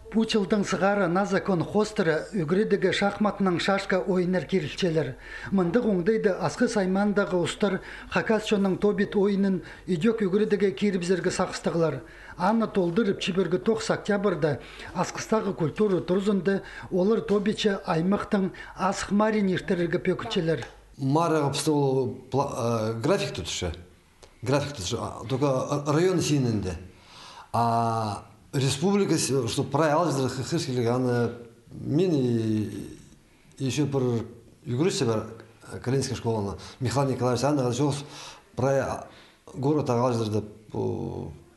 Пучылдың сығары назакон хостыры үгірідігі шахматының шашка ойыныр керілчелер. Мындық оңдайды асқы саймандағы ұстар Хакасчоның тобит ойынын үйдек үгірідігі керібзергі сақыстығылар. Анна толдырып чибергі 9 октябрда асқыстағы культуры тұрзынды олар тобичі аймақтың асық марин ертірігі пөкінчелер. Марыға пістол график тұтышы. Только район синінде. Республика, что правила хырскилик, она мен еще про югрюсь себя Калининская школа, Михаил Николаевич, она говорит, про город агалждырды,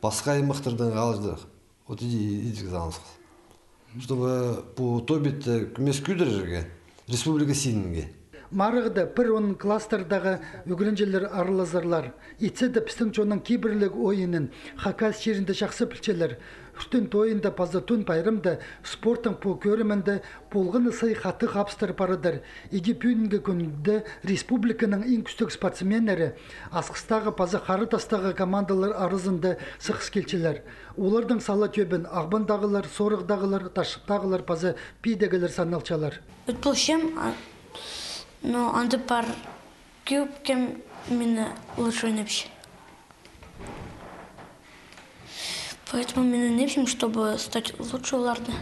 пасхай махтырдың агалждыр, вот иди казалось, чтобы по тобит мескюдерге республика сининге. Марығды пір оның кластердағы үгірінжелер арылазарлар. Итседі пістің жоның кейбірлік ойынын Хакас жерінде жақсы пілчелер. Үштін тойында пазатун пайрымды спорттың по көрімінді полғыны сай хаты қапстыр парыдыр. Иди пүйінгі күнді республиканың ең күстік спортсменері асқыстағы пазы қарытастағы командалар арызынды сықыс келчелер. Олардың сала төбін ағбандағылар, сорығдағылар, ташықтағылар пазы пейдегілер саналчалар. Но антипар кем меня лучше не пищит. Поэтому меня не пищим, чтобы стать лучше уларды.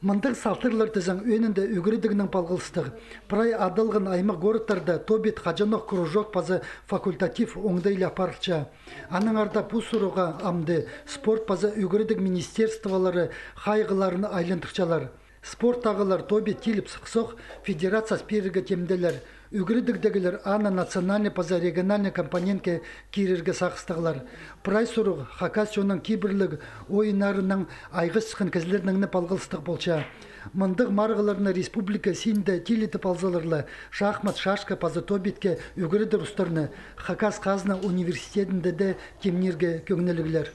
Мындық салтырлар тізің өнінде үгірідігінің палғылыстығы. Прай адылғын аймақ городтарда тобет қажанық кружок пазы факультатив оңдайлы апарылча. Аның арда пұсыруға амды спорт пазы үгірідік министерстволары қайғыларыны айлантықчалар. Спорттағылар тобет келіп сықсоқ федерация спирігі темделер. Үгірідігдегілер ана национальный паза региональный компонентке керерге сақыстығылар. Прай сұруғы Хакасчоның кейбірлік ойынарының айғы сықын кізлерінің палғылыстық болча. Мындық марғыларына республика синді телеті палзаларлы шахмат шашка паза тобетке үгіріді рұстарыны Хакас қазына университетінде де темнерге көгнелігілер.